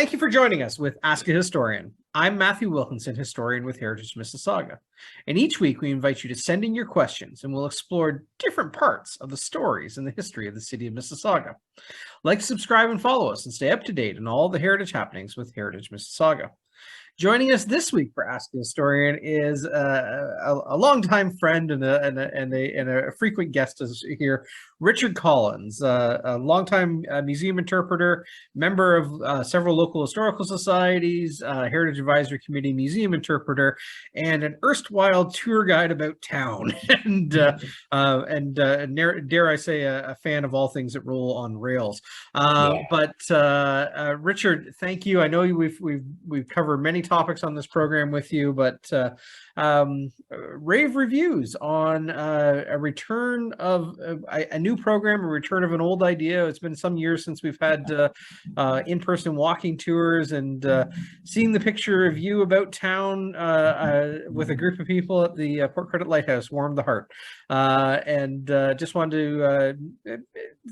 Thank you for joining us with Ask a Historian. I'm Matthew Wilkinson, historian with Heritage Mississauga. And each week we invite you to send in your questions and we'll explore different parts of the stories and the history of the city of Mississauga. Like, subscribe, and follow us and stay up to date on all the heritage happenings with Heritage Mississauga. Joining us this week for Ask a Historian is a longtime friend and a frequent guest here, Richard Collins, a longtime museum interpreter, member of several local historical societies, Heritage Advisory Committee museum interpreter, and an erstwhile tour guide about town, and dare I say, a fan of all things that roll on rails. But Richard, thank you. I know we've covered many topics on this program with you, but rave reviews on a return of a new program, a return of an old idea. It's been some years since we've had in-person walking tours, and seeing the picture of you about town with a group of people at the Port Credit Lighthouse warmed the heart. And just wanted to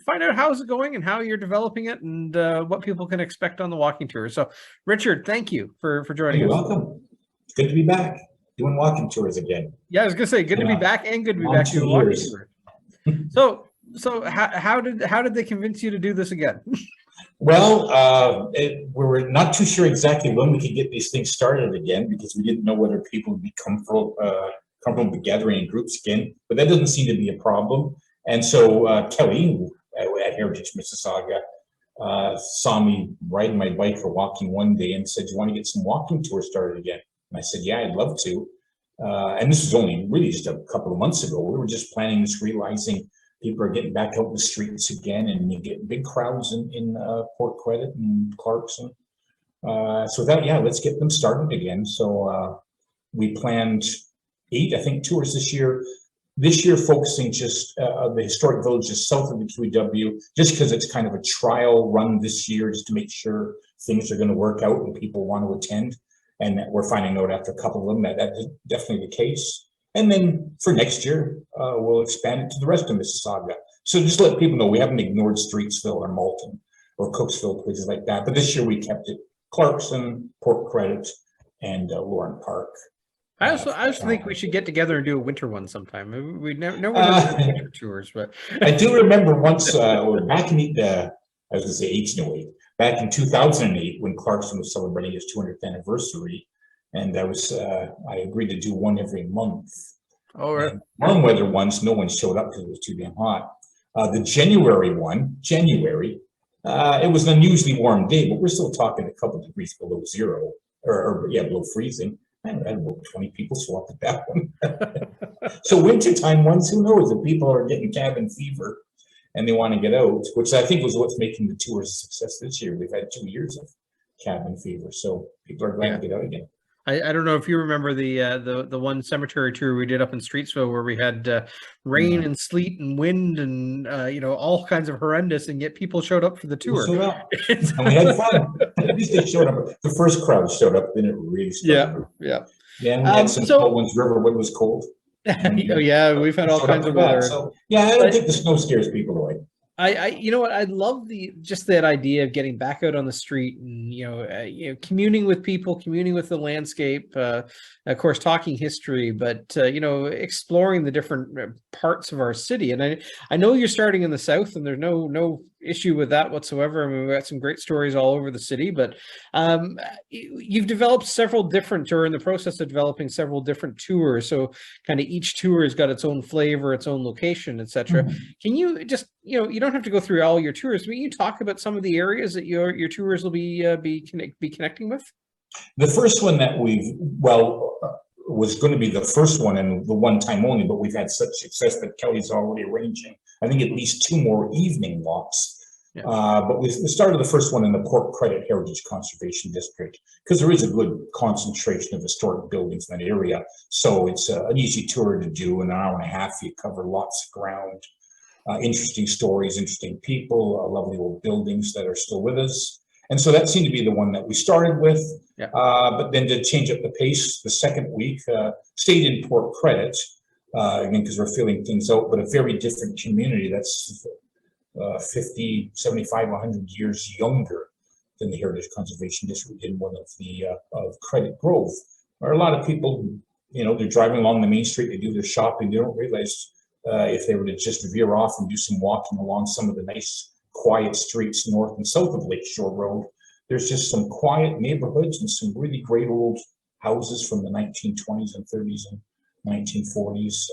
find out how's it going and how you're developing it, and what people can expect on the walking tour. So Richard, thank you for joining us. You're welcome. It's good to be back doing walking tours again. Yeah, I was gonna say, good to be back, and good to be back doing walking tours. So how did they convince you to do this again? Well, we were not too sure exactly when we could get these things started again, because we didn't know whether people would be comfortable gathering in groups again, but that doesn't seem to be a problem. And so Kelly at Heritage Mississauga saw me riding my bike or walking one day and said, "Do you want to get some walking tours started again?" And I said, "Yeah, I'd love to." And this was only really just a couple of months ago. We were just planning this, realizing people are getting back out in the streets again, and you get big crowds in Port Credit and Clarkson. So that, yeah, let's get them started again. So we planned 8, I think, tours this year. This year, focusing just the historic village just south of the QEW, just because it's kind of a trial run this year, just to make sure things are going to work out and people want to attend. And we're finding out after a couple of them that is definitely the case. And then for next year, we'll expand it to the rest of Mississauga. So just let people know we haven't ignored Streetsville or Moulton or Cooksville, places like that. But this year we kept it Clarkson, Port Credit, and Lauren Park. I also think we should get together and do a winter one sometime. We never done winter tours, but I do remember once back in I was going to say 1808, back in 2008, when Clarkson was celebrating his 200th anniversary, and I agreed to do one every month. Oh, right. Warm weather ones, no one showed up because it was too damn hot. The January one, it was an unusually warm day, but we're still talking a couple degrees below zero, or below freezing. I had about 20 people show up at that one. So wintertime ones, who knows if people are getting cabin fever and they want to get out, which I think was what's making the tour a success this year. We've had 2 years of cabin fever, so people are glad to get out again. I don't know if you remember the one cemetery tour we did up in Streetsville, where we had rain and sleet and wind and all kinds of horrendous, and yet people showed up for the tour. And we had fun. At least they showed up. The first crowd showed up, then it really started. Yeah. And we had some cold ones. River when it was cold. Yeah, we've had all kinds of weather. So, yeah, I don't think the snow scares people away. You know what? I love just that idea of getting back out on the street and communing with people, communing with the landscape. Of course, talking history, but exploring the different parts of our city. And I know you're starting in the south, and there's no issue with that whatsoever. I mean, we've got some great stories all over the city, but you've developed in the process of developing several different tours. So kind of each tour has got its own flavor, its own location, etc. Can you just, you don't have to go through all your tours, but you talk about some of the areas that your tours will be connecting with? The first one that was going to be the first one and the one time only, but we've had such success that Kelly's already arranging, I think, at least 2 more evening walks. Yeah. But we started the first one in the Port Credit Heritage Conservation District, because there is a good concentration of historic buildings in that area. So it's an easy tour to do. In an hour and a half, you cover lots of ground, interesting stories, interesting people, lovely old buildings that are still with us. And so that seemed to be the one that we started with. Yeah. But then to change up the pace, the second week, stayed in Port Credit, again, because we're filling things out, but a very different community that's 50, 75, 100 years younger than the Heritage Conservation District in one of the of Credit Grove, where a lot of people, you know, they're driving along the main street, they do their shopping, they don't realize if they were to just veer off and do some walking along some of the nice quiet streets north and south of Lakeshore Road, there's just some quiet neighborhoods and some really great old houses from the 1920s and 30s and 1940s.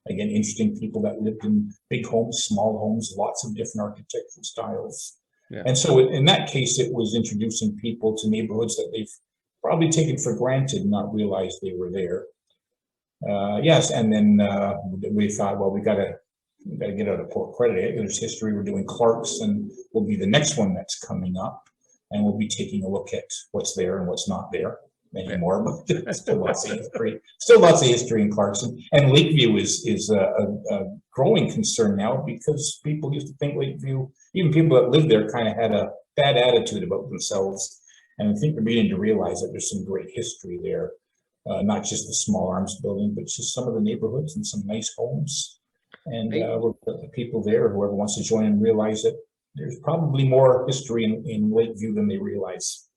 Again, interesting people that lived in big homes, small homes, lots of different architectural styles. Yeah. And so in that case, it was introducing people to neighborhoods that they've probably taken for granted and not realized they were there. Yes, and then we thought, well, we gotta get out of Port Credit. There's history. We're doing Clarkson will be the next one that's coming up, and we'll be taking a look at what's there and what's not there anymore. But still lots of history. Still lots of history in Clarkson. And Lakeview is a growing concern now, because people used to think Lakeview, even people that lived there, kind of had a bad attitude about themselves. And I think we're beginning to realize that there's some great history there, not just the small arms building, but just some of the neighborhoods and some nice homes. And we're putting the people there, whoever wants to join and realize that there's probably more history in Lakeview than they realize.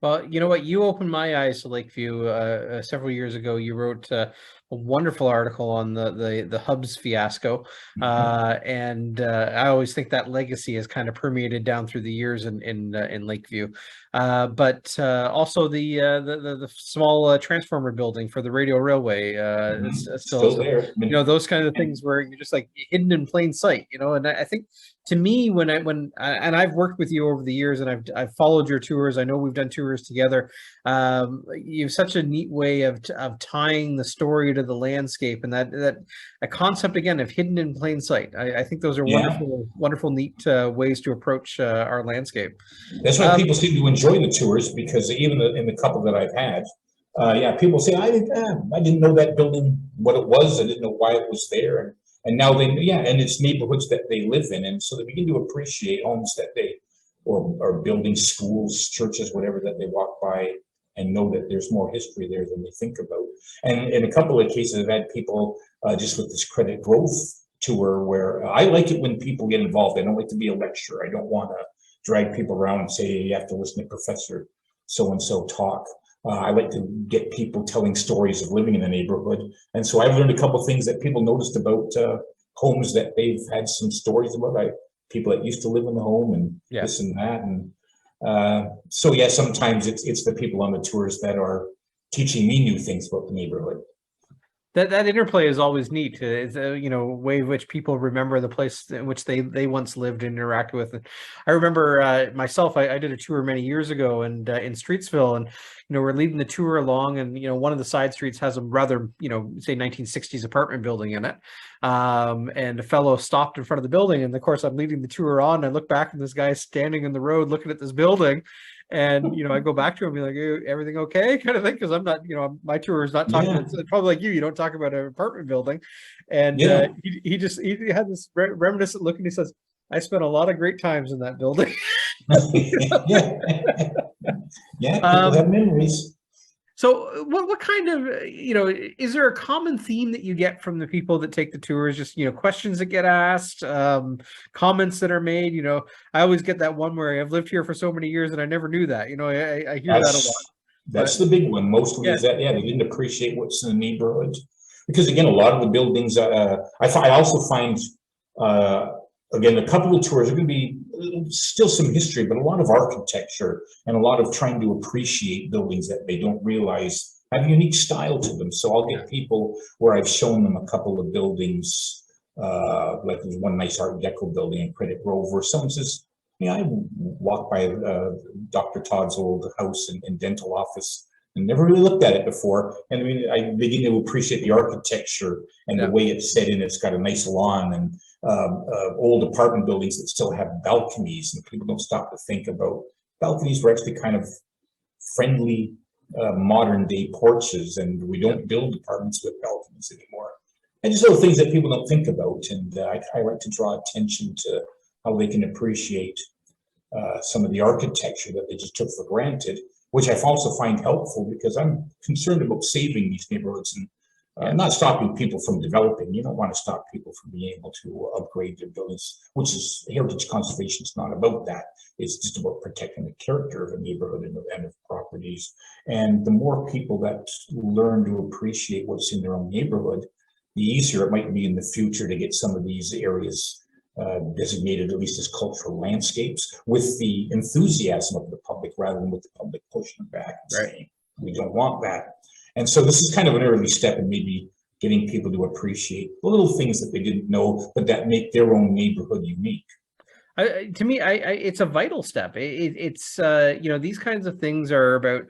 Well, you know what? You opened my eyes to Lakeview several years ago. You wrote a wonderful article on the Hubs fiasco, and I always think that legacy has kind of permeated down through the years in Lakeview. But also the small transformer building for the radio railway, it's still there. You know, those kind of things where you're just like hidden in plain sight. You know, and I think, to me, when I've worked with you over the years, and I've followed your tours, I know we've done tours together. You have such a neat way of tying the story to the landscape, and that a concept again of hidden in plain sight. I think those are wonderful, neat ways to approach our landscape. That's why people seem to enjoy the tours, because even in the couple that I've had, people say, I didn't know that building, what it was. I didn't know why it was there. And now and it's neighborhoods that they live in. And so they begin to appreciate homes that or building, schools, churches, whatever, that they walk by, and know that there's more history there than they think about. And in a couple of cases, I've had people just with this Credit Grove tour, where I like it when people get involved. I don't like to be a lecturer. I don't want to drag people around and say, you have to listen to Professor so-and-so talk. I like to get people telling stories of living in the neighborhood. And so I've learned a couple of things that people noticed about homes that they've had some stories about. People that used to live in the home and this and that. And sometimes it's the people on the tours that are teaching me new things about the neighborhood. That interplay is always neat. It's a way in which people remember the place in which they once lived and interacted with it. I remember myself, I did a tour many years ago, and in Streetsville, and we're leading the tour along, and one of the side streets has a rather say 1960s apartment building in it, and a fellow stopped in front of the building, and of course I'm leading the tour on, and I look back and this guy's standing in the road looking at this building. And I go back to him and be like, hey, everything okay, kind of thing, because I'm not, my tour is not talking. It's probably like you don't talk about an apartment building. And he had this reminiscent look, and he says, I spent a lot of great times in that building. People have memories. So what kind of, is there a common theme that you get from the people that take the tours? Just, questions that get asked, comments that are made. I always get that one where I've lived here for so many years and I never knew that. I hear that a lot. That's the big one. Mostly is that, they didn't appreciate what's in the neighborhood. Because again, a lot of the buildings, I also find, again, a couple of tours are going to be still some history, but a lot of architecture and a lot of trying to appreciate buildings that they don't realize have a unique style to them. So I'll get people where I've shown them a couple of buildings, like there's one nice Art Deco building in Credit Grove, where someone says, I walked by Dr. Todd's old house and dental office and never really looked at it before. And I begin to appreciate the architecture and the way it's set in. It's got a nice lawn and old apartment buildings that still have balconies, and people don't stop to think about balconies were actually kind of friendly modern day porches, and we don't build apartments with balconies anymore. And just little things that people don't think about, and I like to draw attention to how they can appreciate some of the architecture that they just took for granted, which I also find helpful, because I'm concerned about saving these neighborhoods. And Not stopping people from developing. You don't want to stop people from being able to upgrade their buildings, which is heritage conservation is not about that. It's just about protecting the character of a neighborhood and of properties. And the more people that learn to appreciate what's in their own neighborhood, the easier it might be in the future to get some of these areas designated at least as cultural landscapes with the enthusiasm of the public rather than with the public pushing back and saying, we don't want that. And so this is kind of an early step in maybe getting people to appreciate the little things that they didn't know, but that make their own neighborhood unique. To me, it's a vital step. It's you know, these kinds of things are about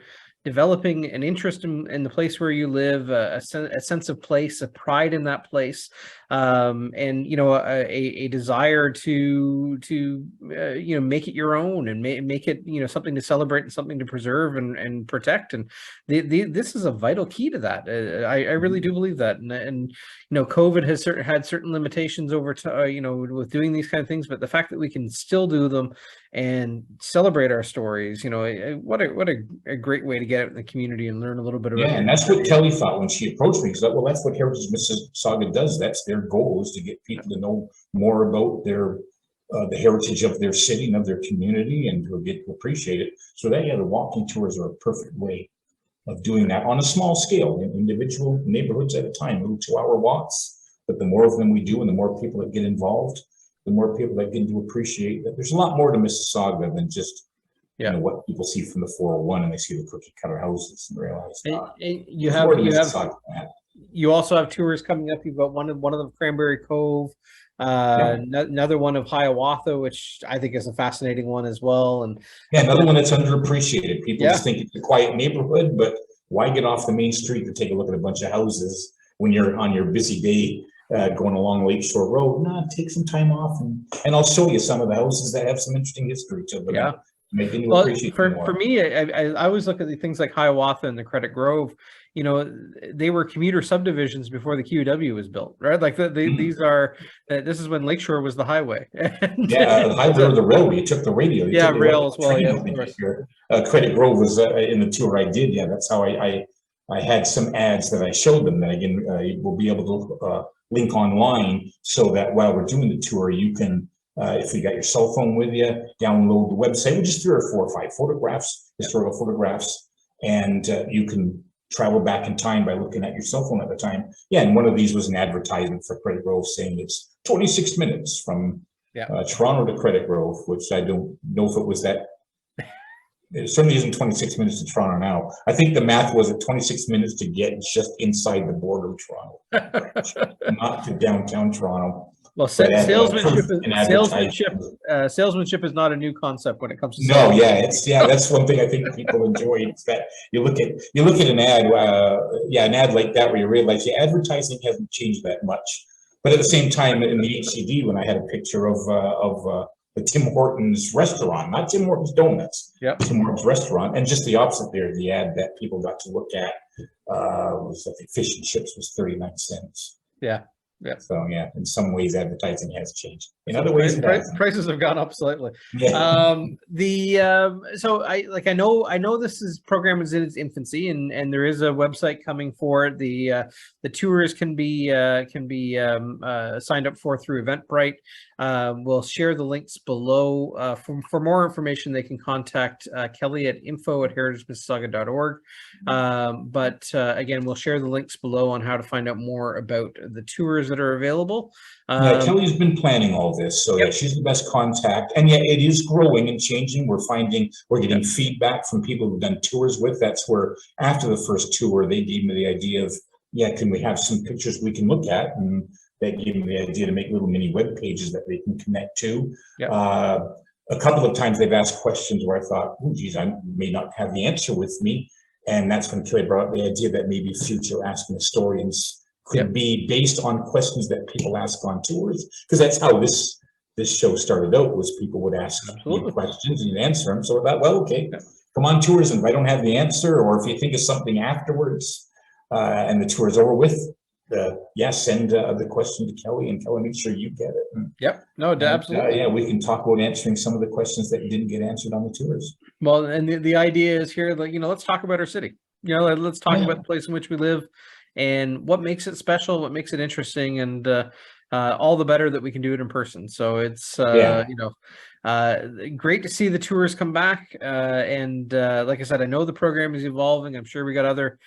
developing an interest in the place where you live, a sense of place, a pride in that place, and you know, a desire to you know, make it your own and make it, you know, something to celebrate and something to preserve and protect. And this is a vital key to that. I really do believe that. And you know, COVID has had certain limitations over you know, with doing these kind of things, but the fact that we can still do them and celebrate our stories, you know, what a great way to get out in the community and learn a little bit about and that's what Kelly thought when she approached me. Because well, that's what Heritage Mississauga does. That's their goal, is to get people to know more about their the heritage of their city and of their community, and to get to appreciate it. So that, yeah, the walking tours are a perfect way of doing that on a small scale, in individual neighborhoods at a time, little 2-hour walks. But the more of them we do, and the more people that get involved, the more people that get to appreciate that there's a lot more to Mississauga than just you know, what people see from the 401 and they see the cookie cutter houses and realize you also have tours coming up. You've got one of them, Cranberry Cove, another one of Hiawatha, which I think is a fascinating one as well. And another one that's underappreciated. People just think it's a quiet neighborhood, but why get off the main street to take a look at a bunch of houses when you're on your busy day going along Lakeshore Road? No, take some time off, and I'll show you some of the houses that have some interesting history to them. Yeah. Well, for me, I always look at the things like Hiawatha and the Credit Grove. You know, they were commuter subdivisions before the QEW was built, right? Like these are, this is when Lakeshore was the highway. The highway or the road. You took the radio. Rail as well. Yeah, of course. Credit Grove was in the tour I did. Yeah, that's how I had some ads that I showed them that again we'll be able to link online, so that while we're doing the tour, you can. If you got your cell phone with you, download the website with just 3 or 4 or 5 photographs, historical photographs, and you can travel back in time by looking at your cell phone at the time. Yeah, and one of these was an advertisement for Credit Grove saying it's 26 minutes from Toronto to Credit Grove, which I don't know if it was that. It certainly isn't 26 minutes to Toronto now. I think the math was at 26 minutes to get just inside the border of Toronto, not to downtown Toronto. Well, salesmanship is not a new concept when it comes to that's one thing I think people enjoy. It's that you look at an ad, an ad like that where you realize the advertising hasn't changed that much, but at the same time in the HCD when I had a picture of the Tim Hortons restaurant, not Tim Hortons Donuts, Tim Hortons restaurant, and just the opposite there, the ad that people got to look at was I think fish and chips was 39 cents. Yeah. So in some ways advertising has changed. In other ways, prices have gone up slightly. So I know this program is in its infancy, and there is a website coming for it. The tours can be signed up for through Eventbrite. We'll share the links below. For more information, they can contact Kelly at info@heritagemississauga.org. But again, we'll share the links below on how to find out more about the tours that are available. Kelly's been planning all this, so she's the best contact, and it is growing and changing. We're getting feedback from people who've done tours with. That's where after the first tour, they gave me the idea of, can we have some pictures we can look at, and they gave me the idea to make little mini web pages that they can connect to. A couple of times they've asked questions where I thought, oh geez, I may not have the answer with me, and that's when Kelly brought up the idea that maybe future Asking Historians could be based on questions that people ask on tours, because that's how this show started out, was people would ask you questions and you'd answer them. So I thought, well, okay, come on tours, and if I don't have the answer, or if you think of something afterwards and the tour is over with, send the question to Kelly, and Kelly makes sure you get it. Absolutely. We can talk about answering some of the questions that didn't get answered on the tours. Well, and the idea is here, like, let's talk about our city. Let's talk about the place in which we live. and what makes it special, what makes it interesting, and all the better that we can do it in person. So it's great to see the tours come back. And like I said, I know the program is evolving. I'm sure we got other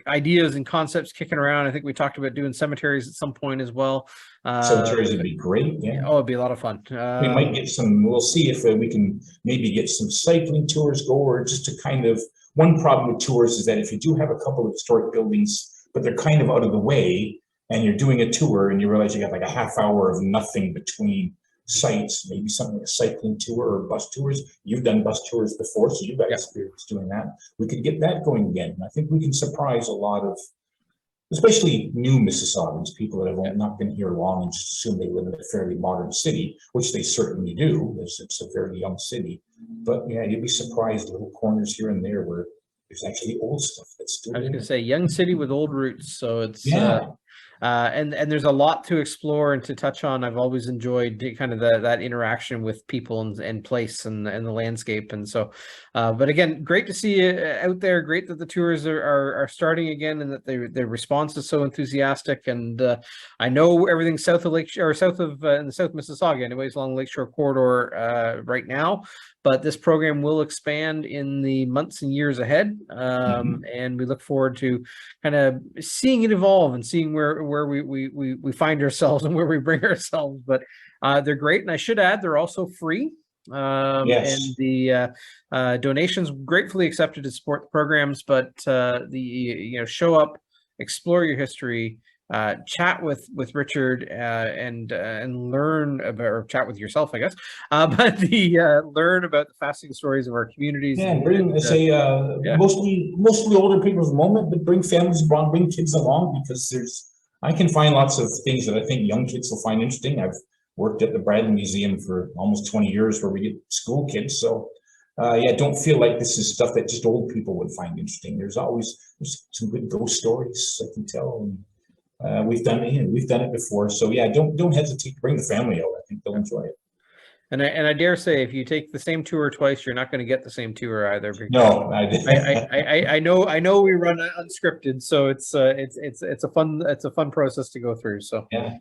ideas and concepts kicking around. I think we talked about doing cemeteries at some point as well. Cemeteries would be great. Yeah. Oh, it'd be a lot of fun. We might get some, we'll see if we can maybe get some cycling tours go, or just to kind of, one problem with tours is that if you do have a couple of historic buildings, but they're kind of out of the way, and you're doing a tour and you realize you got like a half hour of nothing between sites, maybe something like a cycling tour or bus tours. You've done bus tours before, so you've got experience doing that. We could get that going again. And I think we can surprise a lot of, especially new Mississaugans, people that have not been here long and just assume they live in a fairly modern city, which they certainly do. It's a very young city. But yeah, you'd be surprised, little corners here and there where there's actually old stuff that's still. I was going to say young city with old roots. So it's and there's a lot to explore and to touch on. I've always enjoyed kind of that interaction with people and place and the landscape. And so, but again, great to see you out there. Great that the tours are starting again, and that their response is so enthusiastic. And I know everything south of Lakeshore, or south of in the South Mississauga, anyways, along the Lakeshore corridor right now. But this program will expand in the months and years ahead, and we look forward to kind of seeing it evolve and seeing where we find ourselves and where we bring ourselves. But they're great, and I should add they're also free. And the donations gratefully accepted to support the programs. But show up, explore your history. Chat with Richard and learn about, or chat with yourself, I guess. But learn about the fascinating stories of our communities. Yeah, mostly older people at the moment, but bring families along, bring kids along, because I can find lots of things that I think young kids will find interesting. I've worked at the Bradley Museum for almost 20 years, where we get school kids. So don't feel like this is stuff that just old people would find interesting. There's some good ghost stories I can tell. And, we've done it before, so yeah, don't hesitate to bring the family out. I think they'll enjoy it. And I dare say, if you take the same tour twice, you're not going to get the same tour either. No, I know we run unscripted, so it's a fun process to go through. So yeah.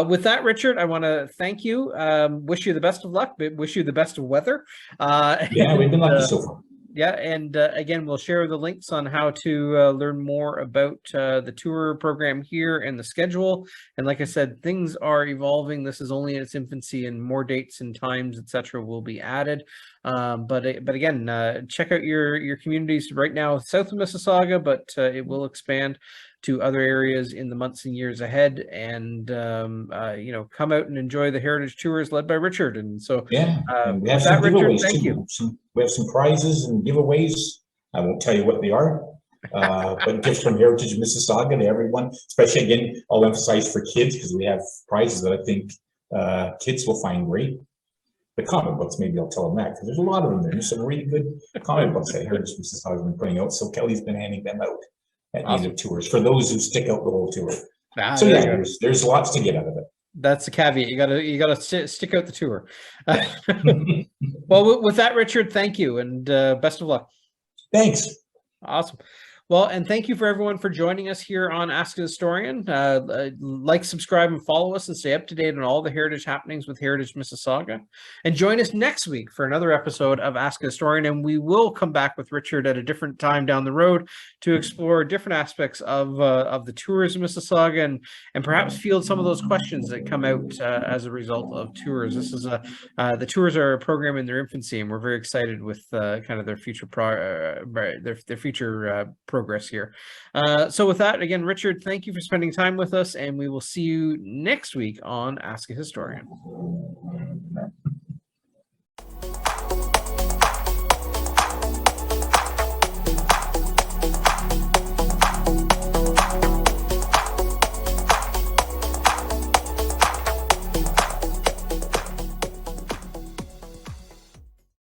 With that, Richard, I want to thank you. Wish you the best of luck. Wish you the best of weather. We've been lucky so far. Yeah, and again, we'll share the links on how to learn more about the tour program here and the schedule. And like I said, things are evolving. This is only in its infancy, and more dates and times, etc., will be added. But again, check out your communities right now, south of Mississauga, but it will expand to other areas in the months and years ahead. And come out and enjoy the heritage tours led by Richard. And so we have some giveaways, Richard, thank you. We have some prizes and giveaways. I won't tell you what they are, but gifts from Heritage Mississauga to everyone. Especially, again, I'll emphasize for kids, because we have prizes that I think kids will find great. The comic books, maybe I'll tell them that, because there's a lot of them there. There's some really good comic books that Heritage Mississauga has been putting out. So Kelly's been handing them out at native tours for those who stick out the whole tour. So yeah, there's lots to get out of it. That's the caveat. You gotta stick out the tour. Well, with that, Richard, thank you, and best of luck. Thanks. Awesome. Well, and thank you for everyone for joining us here on Ask a Historian. Like, subscribe, and follow us, and stay up to date on all the heritage happenings with Heritage Mississauga. And join us next week for another episode of Ask a Historian, and we will come back with Richard at a different time down the road to explore different aspects of the tours of Mississauga, and perhaps field some of those questions that come out as a result of tours. This is the tours are a program in their infancy, and we're very excited with kind of their future progress here. So with that, again, Richard, thank you for spending time with us, and we will see you next week on Ask a Historian.